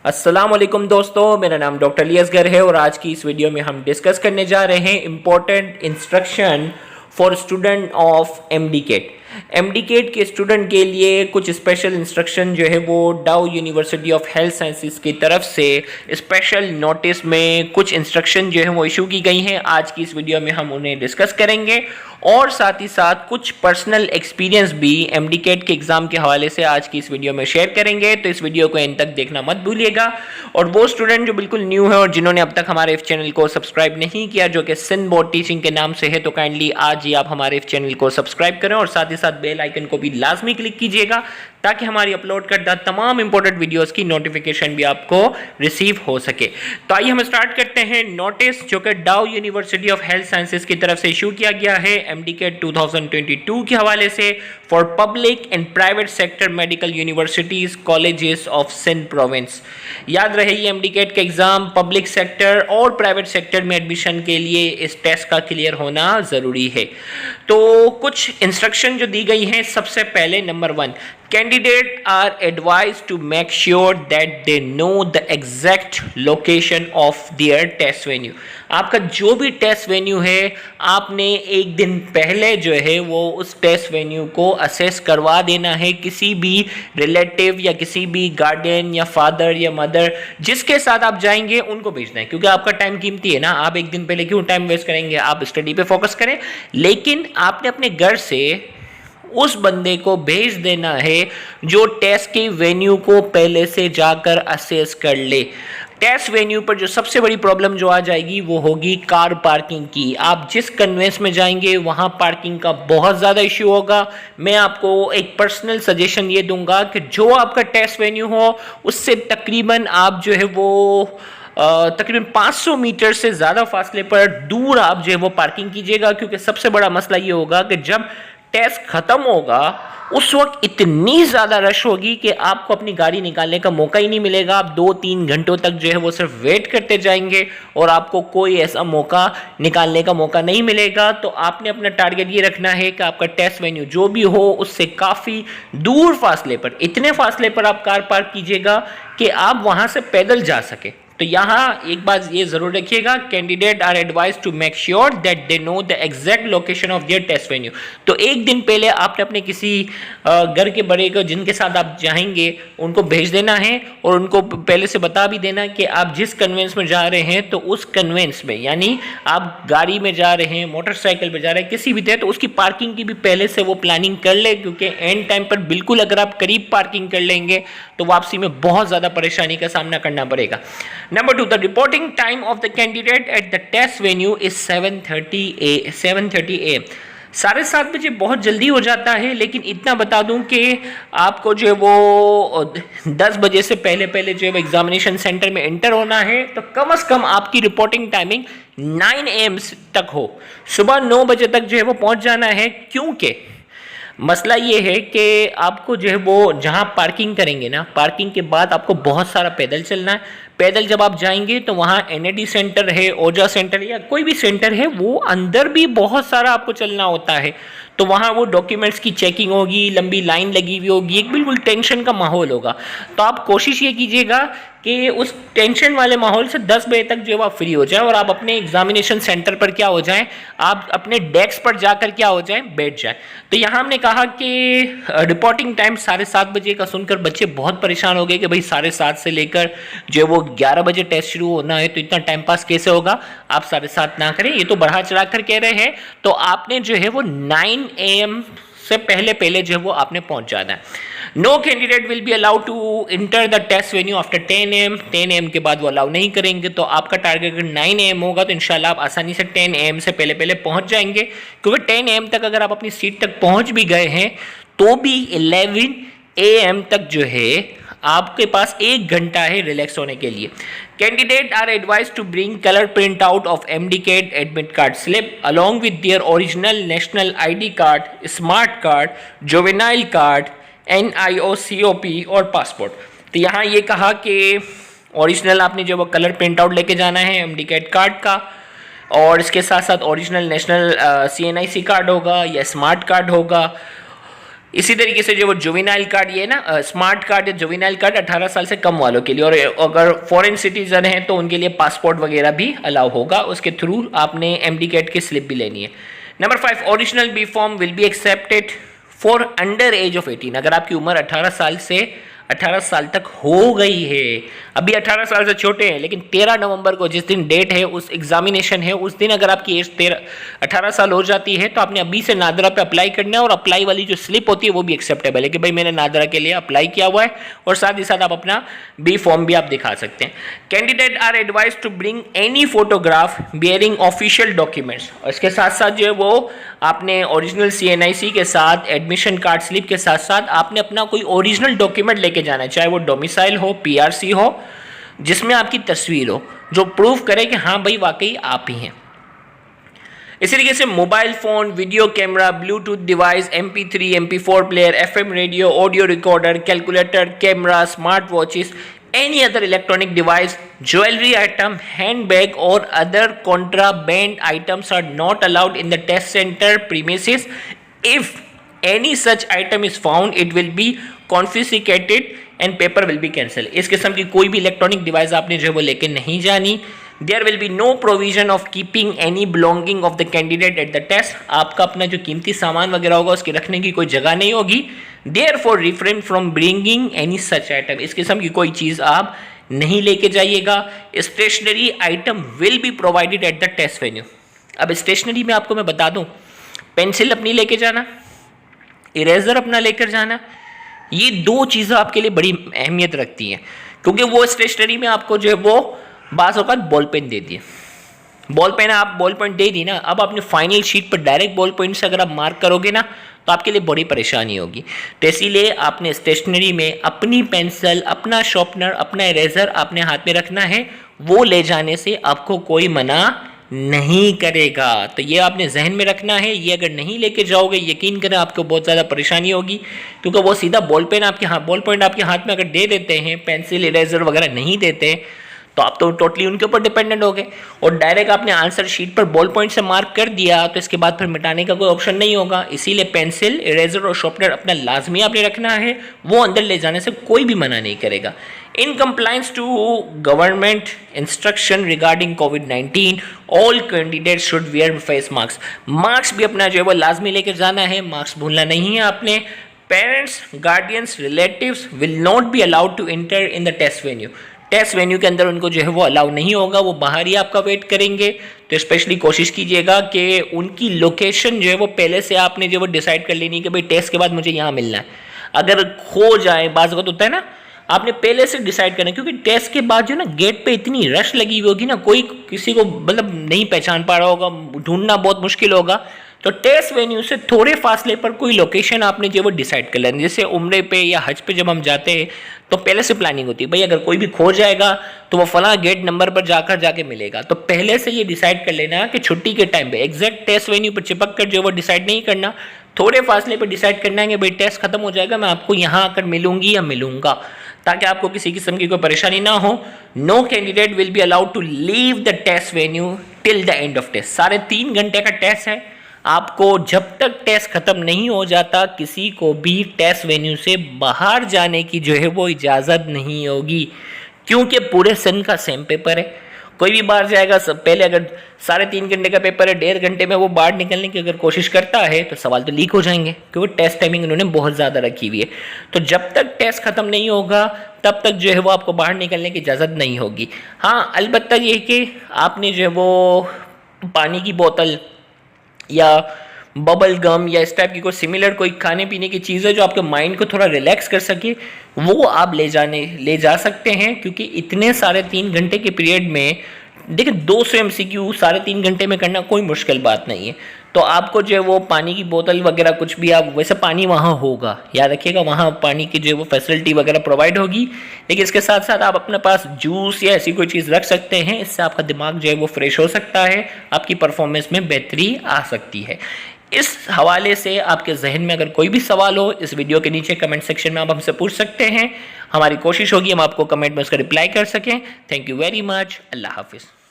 अस्सलामुअलैकुम दोस्तों, मेरा नाम डॉक्टर अली असगर है और आज की इस वीडियो में हम डिस्कस करने जा रहे हैं important instruction for student of MDCAT. MDCAT के स्टूडेंट के लिए कुछ स्पेशल इंस्ट्रक्शन जो है वो डाउ यूनिवर्सिटी ऑफ हेल्थ साइंसेज की तरफ से स्पेशल नोटिस में कुछ इंस्ट्रक्शन जो है वो इशू की गई हैं। आज की इस वीडियो में हम उन्हें डिस्कस करेंगे और साथ ही साथ कुछ पर्सनल एक्सपीरियंस भी एमडीकेट के एग्जाम के हवाले से आज की इस वीडियो में शेयर करेंगे। तो इस वीडियो को एंड तक देखना मत भूलिएगा। और वो स्टूडेंट जो बिल्कुल न्यू है और जिन्होंने अब तक हमारे इस चैनल को सब्सक्राइब नहीं किया, जो कि सिंध बोर्ड टीचिंग के नाम से है, तो काइंडली आज ही आप हमारे इस चैनल को सब्सक्राइब करें और साथ ही साथ बेल आइकन को भी लाजमी क्लिक कीजिएगा ताकि हमारी अपलोड करता तमाम इंपॉर्टेंट वीडियोस की नोटिफिकेशन भी आपको रिसीव हो सके। तो आइए हम स्टार्ट करते हैं नोटिस जो कि डाउ यूनिवर्सिटी ऑफ हेल्थ साइंसेज की तरफ से इशू किया गया है एमडीकेट 2022 के हवाले से for public and private sector medical universities colleges of Sindh province. याद रहे ये एमडीकेट का एग्जाम पब्लिक सेक्टर और प्राइवेट सेक्टर में एडमिशन के लिए इस टेस्ट का क्लियर होना जरूरी है। तो कुछ इंस्ट्रक्शन जो दी गई हैं, सबसे पहले number 1, candidates are advised to make sure that they know the exact location of their test venue। आपका जो भी टेस्ट वेन्यू है आपने एक दिन पहले जो है वो उस टेस्ट वेन्यू को असेस करवा देना है। किसी भी रिलेटिव या किसी भी गार्डियन या फादर या मदर जिसके साथ आप जाएंगे उनको भेजना है, क्योंकि आपका टाइम कीमती है ना। आप एक दिन पहले क्यों टाइम वेस्ट करेंगे, आप स्टडी पे फोकस करें। लेकिन आपने अपने घर से उस बंदे को भेज देना है जो टेस्ट के वेन्यू को पहले से जाकर असेस कर ले। टेस्ट वेन्यू पर जो सबसे बड़ी प्रॉब्लम जो आ जाएगी वो होगी कार पार्किंग की। आप जिस कन्वेंस में जाएंगे वहाँ पार्किंग का बहुत ज़्यादा इश्यू होगा। मैं आपको एक पर्सनल सजेशन ये दूंगा कि जो आपका टेस्ट वेन्यू हो उससे तकरीबन आप जो है वो तकरीबन 500 मीटर से ज़्यादा फासले पर दूर आप जो है वो पार्किंग कीजिएगा, क्योंकि सबसे बड़ा मसला ये होगा कि जब टेस्ट खत्म होगा उस वक्त इतनी ज़्यादा रश होगी कि आपको अपनी गाड़ी निकालने का मौका ही नहीं मिलेगा। आप 2-3 घंटों तक जो है वो सिर्फ वेट करते जाएंगे और आपको कोई ऐसा मौका निकालने का मौका नहीं मिलेगा। तो आपने अपना टारगेट ये रखना है कि आपका टेस्ट वेन्यू जो भी हो उससे काफ़ी दूर फासले पर, इतने फासले पर आप कार पार्क कीजिएगा कि आप वहाँ से पैदल जा सके। तो यहाँ एक बात ये जरूर रखिएगा, candidate are advise to make sure that they know the exact location of their test venue. तो एक दिन पहले आपने अपने किसी घर के बड़े को जिनके साथ आप जाएंगे उनको भेज देना है और उनको पहले से बता भी देना कि आप जिस कन्वेंस में जा रहे हैं तो उस कन्वेंस में, यानी आप गाड़ी में जा रहे हैं, मोटरसाइकिल पर जा रहे हैं, किसी भी तरह, तो उसकी पार्किंग की भी पहले से वो प्लानिंग कर ले, क्योंकि एंड टाइम पर बिल्कुल अगर आप करीब पार्किंग कर लेंगे तो वापसी में बहुत ज़्यादा परेशानी का सामना करना पड़ेगा। Number 2, the reporting time of the candidate at the test venue is 7:30 AM। 7:30 बजे बहुत जल्दी हो जाता है, लेकिन इतना बता दूं कि आपको जो है वो 10 बजे से पहले पहले जो है एग्जामिनेशन सेंटर में एंटर होना है। तो कम से कम आपकी रिपोर्टिंग टाइमिंग 9 AM तक हो, सुबह 9 बजे तक जो है वो पहुंच जाना है। क्योंकि मसला ये है कि आपको जो है वो जहाँ पार्किंग करेंगे ना, पार्किंग के बाद आपको बहुत सारा पैदल चलना है। पैदल जब आप जाएंगे तो वहाँ एनएडी सेंटर है, ओजा सेंटर है या कोई भी सेंटर है, वो अंदर भी बहुत सारा आपको चलना होता है। तो वहाँ वो डॉक्यूमेंट्स की चेकिंग होगी, लंबी लाइन लगी हुई होगी, एक बिल्कुल टेंशन का माहौल होगा। तो आप कोशिश ये कीजिएगा कि उस टेंशन वाले माहौल से 10 बजे तक जो आप फ्री हो जाए और आप अपने एग्जामिनेशन सेंटर पर क्या हो जाएं, आप अपने डेस्क पर जाकर क्या हो जाएं, बैठ जाएं। तो यहाँ हमने कहा कि रिपोर्टिंग टाइम 7:30 बजे का सुनकर बच्चे बहुत परेशान हो गए कि भाई 7:30 से लेकर जो वो 11 बजे टेस्ट शुरू होना है, तो इतना टाइम पास कैसे होगा। आप 7:30 ना करें, ये तो बढ़ा चढ़ा कर कह रहे हैं। तो आपने जो है वो 9 AM से पहले पहले जो है वो आपने पहुंच जाना है। No candidate will be allowed to enter the test venue after 10 AM। 10 AM के बाद वो अलाउ नहीं करेंगे। तो आपका टारगेट अगर 9 AM होगा तो इंशाल्लाह आप आसानी से 10 AM से पहले पहले पहुंच जाएंगे, क्योंकि 10 AM तक अगर आप अपनी सीट तक पहुंच भी गए हैं तो भी 11 AM तक जो है आपके पास 1 घंटा है रिलैक्स होने के लिए। Candidate are advise to bring colour print out of MDCAT admit card slip along with their original national ID card, smart card, juvenile card, NIO, COP और पासपोर्ट। तो यहाँ ये कहा कि ओरिजिनल आपने जो वो कलर प्रिंट आउट लेके जाना है एमडीकेट कार्ड का, और इसके साथ साथ ओरिजिनल नेशनल CNIC कार्ड होगा या स्मार्ट कार्ड होगा। इसी तरीके से जो वो जुवेनाइल कार्ड, ये ना स्मार्ट कार्ड या जुवेनाइल कार्ड 18 साल से कम वालों के लिए, और अगर फॉरेन सिटीजन हैं तो उनके लिए पासपोर्ट वगैरह भी अलाउ होगा, उसके थ्रू आपने एमडी कैट की स्लिप भी लेनी है। Number 5, original B form will be accepted for under age of 18। अगर आपकी उम्र 18 साल तक हो गई है, अभी 18 साल से छोटे हैं, लेकिन 13 नवंबर को जिस दिन डेट है, उस एग्जामिनेशन है, उस दिन अगर आपकी एज 18 साल हो जाती है तो आपने अभी से नादरा पे अप्लाई करना है, और अप्लाई वाली जो स्लिप होती है वो भी एक्सेप्टेबल है कि भाई मैंने नादरा के लिए अप्लाई किया हुआ है, और साथ ही साथ आप अपना बी फॉर्म भी आप दिखा सकते हैं। Candidate are advise to bring any photograph bearing official documents, और इसके साथ साथ जो है वो आपने ओरिजिनल CNIC के साथ, एडमिशन कार्ड स्लिप के साथ साथ आपने अपना कोई ओरिजिनल डॉक्यूमेंट लेके जाना है, चाहे वो डोमिसाइल हो, PRC हो, जिसमें आपकी तस्वीर हो, जो प्रूफ करे कि हाँ भाई वाकई आप ही हैं। इसी तरीके से mobile phone, video camera, Bluetooth device, MP3, MP4 player, FM radio, audio recorder, calculator, camera, smart watches, any other electronic device, jewelry item, handbag or other contraband items are not allowed in the test center premises. If any such item is found, it will be confiscated and paper will be cancelled. इस किस्म की कोई भी electronic device आपने जो है वो लेके नहीं जानी। There will be no provision of keeping any belonging of the candidate at the test. आपका अपना जो कीमती सामान वगैरह होगा उसके रखने की कोई जगह नहीं होगी। Therefore refrain from bringing any such item. इस किस्म की कोई चीज़ आप नहीं लेके जाइएगा। Stationery item will be provided at the test venue. अब स्टेशनरी में आपको मैं बता दूं, पेंसिल अपनी लेके जाना, इरेजर अपना लेकर जाना, ये दो चीज़ें आपके लिए बड़ी अहमियत रखती हैं, क्योंकि वो स्टेशनरी में आपको जो है वो बाज़ औक़ात बॉल पेन दे दिए, बॉल पेन आप बॉल पॉइंट दे दी ना, अब अपने फाइनल शीट पर डायरेक्ट बॉल पॉइंट से अगर आप मार्क करोगे ना तो आपके लिए बड़ी परेशानी होगी। तो इसीलिए आपने स्टेशनरी में अपनी पेंसिल, अपना शार्पनर, अपना इरेजर आपने हाथ में रखना है, वो ले जाने से आपको कोई मना नहीं करेगा। तो ये आपने जहन में रखना है, ये अगर नहीं लेके जाओगे यकीन करें आपको बहुत ज़्यादा परेशानी होगी, क्योंकि वो सीधा बॉल पेन आपके हाथ, बॉल पॉइंट आपके हाथ में अगर दे देते हैं, पेंसिल इरेजर वगैरह नहीं देते, तो आप तो टोटली उनके ऊपर डिपेंडेंट हो गए। और डायरेक्ट आपने आंसर शीट पर बॉल पॉइंट से मार्क कर दिया तो इसके बाद फिर मिटाने का कोई ऑप्शन नहीं होगा। इसीलिए पेंसिल, इरेजर और शार्पनर अपना लाजमी आपने रखना है, वो अंदर ले जाने से कोई भी मना नहीं करेगा। In compliance to government instruction regarding कोविड-19 all candidate should wear face mask. Mask भी अपना जो है वो लाजमी लेकर जाना है, मास्क भूलना नहीं है आपने। Parents, guardians, relatives will not be allowed to enter in the test venue. Test venue के अंदर उनको जो है वो अलाउ नहीं होगा, वो बाहर ही आपका वेट करेंगे। तो स्पेशली कोशिश कीजिएगा कि उनकी लोकेशन जो है वो पहले से आपने जो वो डिसाइड कर लेनी कि भाई टेस्ट के बाद मुझे यहाँ मिलना है। अगर खो जाए, बाज़ वक़्त होता है ना, आपने पहले से डिसाइड करना, क्योंकि टेस्ट के बाद जो ना गेट पे इतनी रश लगी हुई होगी ना, कोई किसी को मतलब नहीं पहचान पा रहा होगा, ढूंढना बहुत मुश्किल होगा। तो टेस्ट वेन्यू से थोड़े फासले पर कोई लोकेशन आपने जो वो डिसाइड कर लेना। जैसे उम्रे पे या हज पे जब हम जाते हैं तो पहले से प्लानिंग होती है, भाई अगर कोई भी खो जाएगा तो वो फला गेट नंबर पर जाके मिलेगा। तो पहले से ये डिसाइड कर लेना कि छुट्टी के टाइम पे एग्जैक्ट टेस्ट वेन्यू पर चिपक कर जो वो डिसाइड नहीं करना, थोड़े फासले पर डिसाइड करना है कि भाई टेस्ट खत्म हो जाएगा, मैं आपको यहाँ आकर मिलूंगी या मिलूंगा, ताकि आपको किसी किस्म की कोई परेशानी ना हो। No candidate will be allowed to leave the test venue till the end of test. 3.5 घंटे का टेस्ट है, आपको जब तक टेस्ट खत्म नहीं हो जाता किसी को भी टेस्ट वेन्यू से बाहर जाने की जो है वो इजाज़त नहीं होगी, क्योंकि पूरे सन का सेम पेपर है। कोई भी बाहर जाएगा, सब पहले अगर 3.5 घंटे का पेपर है, 1.5 घंटे में वो बाहर निकलने की अगर कोशिश करता है तो सवाल तो लीक हो जाएंगे, क्योंकि टेस्ट टाइमिंग उन्होंने बहुत ज़्यादा रखी हुई है। तो जब तक टेस्ट खत्म नहीं होगा तब तक जो है वो आपको बाहर निकलने की इजाज़त नहीं होगी। हाँ, अलबत्ता ये कि आपने जो है वो पानी की बोतल या बबल गम या इस टाइप की कोई सिमिलर कोई खाने पीने की चीज़ है जो आपके माइंड को थोड़ा रिलैक्स कर सके, वो आप ले जा सकते हैं, क्योंकि इतने 3.5 घंटे के पीरियड में देखिए 200 MCQ 3.5 घंटे में करना कोई मुश्किल बात नहीं है। तो आपको जो है वो पानी की बोतल वगैरह कुछ भी, आप वैसे पानी वहाँ होगा, याद रखिएगा, वहाँ पानी की जो है वो फैसिलिटी वगैरह प्रोवाइड होगी, लेकिन इसके साथ साथ आप अपने पास जूस या ऐसी कोई चीज़ रख सकते हैं। इससे आपका दिमाग जो है वो फ्रेश हो सकता है, आपकी परफॉर्मेंस में बेहतरी आ सकती है। इस हवाले से आपके जहन में अगर कोई भी सवाल हो, इस वीडियो के नीचे कमेंट सेक्शन में आप हमसे पूछ सकते हैं। हमारी कोशिश होगी हम आपको कमेंट में उसका रिप्लाई कर सकें। Thank you very much. अल्लाह हाफिज़।